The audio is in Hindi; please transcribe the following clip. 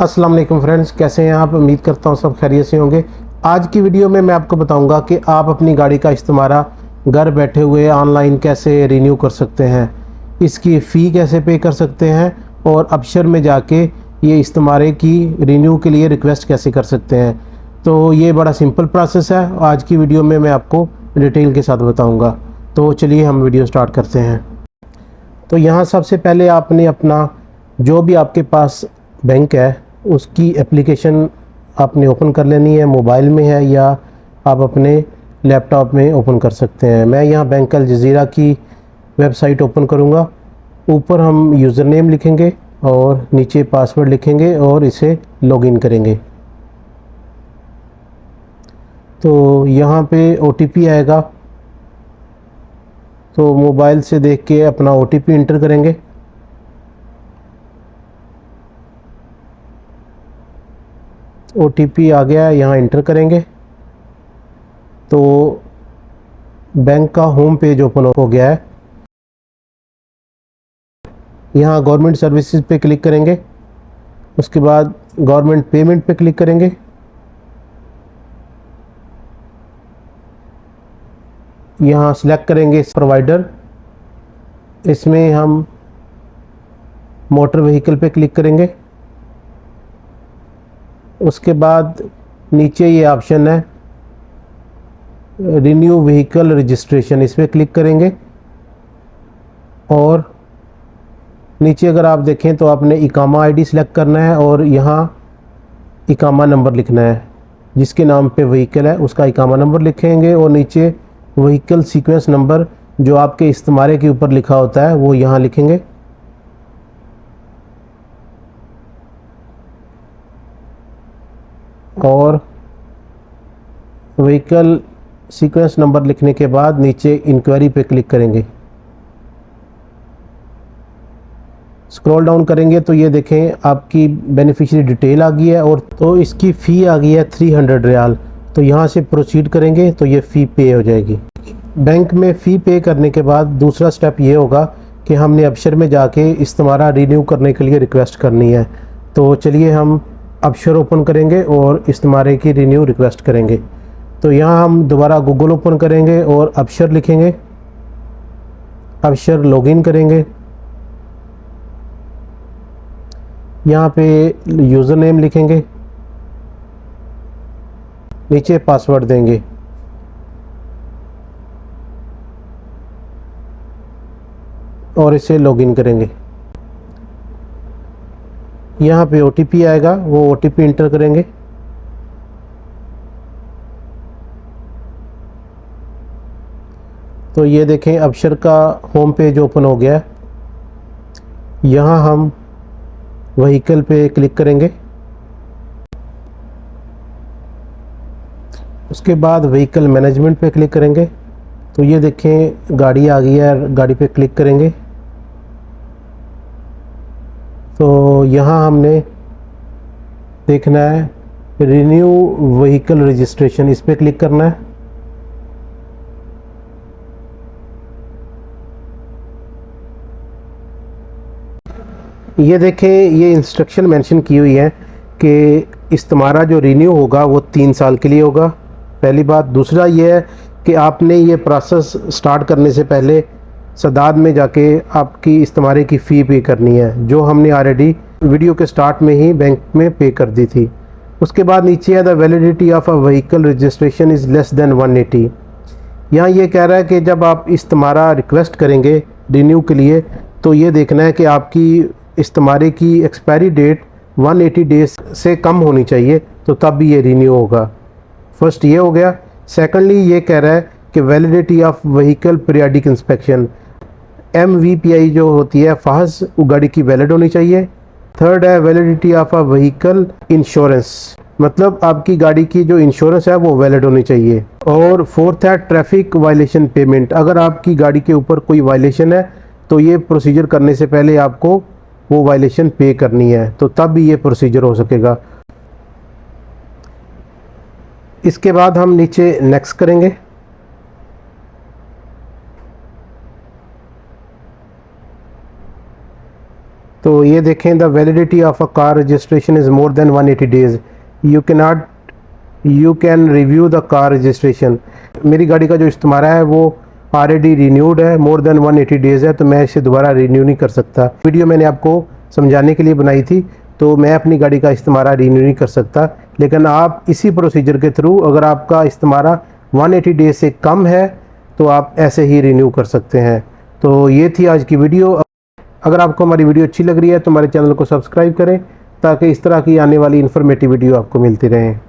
अस्सलाम वालेकुम फ्रेंड्स, कैसे हैं आप। उम्मीद करता हूँ सब खैरियत से होंगे। आज की वीडियो में मैं आपको बताऊंगा कि आप अपनी गाड़ी का इस्तेमाल घर बैठे हुए ऑनलाइन कैसे रिन्यू कर सकते हैं, इसकी फ़ी कैसे पे कर सकते हैं और अबशर में जाके ये इस्तेमाल की रिन्यू के लिए रिक्वेस्ट कैसे कर सकते हैं। तो ये बड़ा सिंपल प्रोसेस है। आज की वीडियो में मैं आपको डिटेल के साथ बताऊँगा। तो चलिए हम वीडियो स्टार्ट करते हैं। तो यहाँ सबसे पहले आपने अपना जो भी आपके पास बैंक है उसकी एप्लीकेशन आपने ओपन कर लेनी है। मोबाइल में है या आप अपने लैपटॉप में ओपन कर सकते हैं। मैं यहाँ बैंक अल जज़ीरा की वेबसाइट ओपन करूँगा। ऊपर हम यूज़र नेम लिखेंगे और नीचे पासवर्ड लिखेंगे और इसे लॉगिन करेंगे। तो यहाँ पे OTP आएगा, तो मोबाइल से देख के अपना OTP इंटर करेंगे। OTP आ गया है, यहाँ इंटर करेंगे तो बैंक का होम पेज ओपन हो गया है। यहाँ गवर्नमेंट सर्विसेज पे क्लिक करेंगे, उसके बाद गवर्नमेंट पेमेंट पे क्लिक करेंगे। यहाँ सेलेक्ट करेंगे प्रोवाइडर, इसमें हम मोटर व्हीकल पे क्लिक करेंगे। उसके बाद नीचे ये ऑप्शन है रिन्यू व्हीकल रजिस्ट्रेशन, इस पर क्लिक करेंगे और नीचे अगर आप देखें तो आपने इकामा आईडी सेलेक्ट करना है और यहाँ इकामा नंबर लिखना है। जिसके नाम पे व्हीकल है उसका इकामा नंबर लिखेंगे और नीचे व्हीकल सीक्वेंस नंबर जो आपके इस्तेमाल के ऊपर लिखा होता है वो यहाँ लिखेंगे। और व्हीकल सीक्वेंस नंबर लिखने के बाद नीचे इंक्वायरी पे क्लिक करेंगे। स्क्रॉल डाउन करेंगे तो ये देखें आपकी बेनिफिशियरी डिटेल आ गई है और तो इसकी फ़ी आ गई है 300 रियाल। तो यहाँ से प्रोसीड करेंगे तो ये फ़ी पे हो जाएगी। बैंक में फ़ी पे करने के बाद दूसरा स्टेप ये होगा कि हमने अबशर में जाके इस्तेमाल रिन्यू करने के लिए रिक्वेस्ट करनी है। तो चलिए हम अबशर ओपन करेंगे और इस्तेमाल की रिन्यू रिक्वेस्ट करेंगे। तो यहाँ हम दोबारा गूगल ओपन करेंगे और अबशर लिखेंगे, अबशर लॉगिन करेंगे। यहाँ पे यूज़र नेम लिखेंगे, नीचे पासवर्ड देंगे और इसे लॉगिन करेंगे। यहाँ पे OTP आएगा, वो OTP इंटर करेंगे। तो ये देखें अबशर का होम पेज ओपन हो गया है। यहाँ हम व्हीकल पे क्लिक करेंगे, उसके बाद व्हीकल मैनेजमेंट पे क्लिक करेंगे। तो ये देखें गाड़ी आ गई है, गाड़ी पे क्लिक करेंगे। तो यहाँ हमने देखना है रिन्यू व्हीकल रजिस्ट्रेशन, इस पर क्लिक करना है। ये देखें ये इंस्ट्रक्शन मेंशन की हुई है कि इस्तेमाल जो रिन्यू होगा वो 3 साल के लिए होगा, पहली बात। दूसरा ये है कि आपने ये प्रोसेस स्टार्ट करने से पहले सदाद में जाके आपकी इस्तेमाल की फ़ी पे करनी है, जो हमने ऑलरेडी वीडियो के स्टार्ट में ही बैंक में पे कर दी थी। उसके बाद नीचे है the validity of a vehicle registration is less than 180। यहाँ ये कह रहा है कि जब आप इस्तेमाल रिक्वेस्ट करेंगे रिन्यू के लिए तो ये देखना है कि आपकी इस्तेमाल की एक्सपायरी डेट 180 डेज से कम होनी चाहिए, तो तब भी ये रिन्यू होगा। फर्स्ट ये हो गया। सेकेंडली ये कह रहा है कि validity of vehicle periodic inspection, MVPI जो होती है फाज गाड़ी की वैलिड होनी चाहिए। थर्ड है validity of a vehicle insurance, मतलब आपकी गाड़ी की जो इंश्योरेंस है वो वैलिड होनी चाहिए। और फोर्थ है ट्रैफिक वायलेशन पेमेंट, अगर आपकी गाड़ी के ऊपर कोई वायलेशन है तो ये प्रोसीजर करने से पहले आपको वो वायलेशन पे करनी है, तो तब भी ये प्रोसीजर हो सकेगा। इसके बाद हम नीचे नेक्स्ट करेंगे। तो ये देखें, the validity of a car registration is more than 180 days, you can review the car registration. मेरी गाड़ी का जो इस्तेमारा है वो ऑलरेडी रिन्यूड है, मोर देन 180 डेज़ है, तो मैं इसे दोबारा रिन्यू नहीं कर सकता। वीडियो मैंने आपको समझाने के लिए बनाई थी, तो मैं अपनी गाड़ी का इस्तेमारा रिन्यू नहीं कर सकता। लेकिन आप इसी प्रोसीजर के थ्रू अगर आपका इस्तेमारा 180 डेज से कम है तो आप ऐसे ही रिन्यू कर सकते हैं। तो ये थी आज की वीडियो। अगर आपको हमारी वीडियो अच्छी लग रही है तो हमारे चैनल को सब्सक्राइब करें ताकि इस तरह की आने वाली इन्फॉर्मेटिव वीडियो आपको मिलती रहें।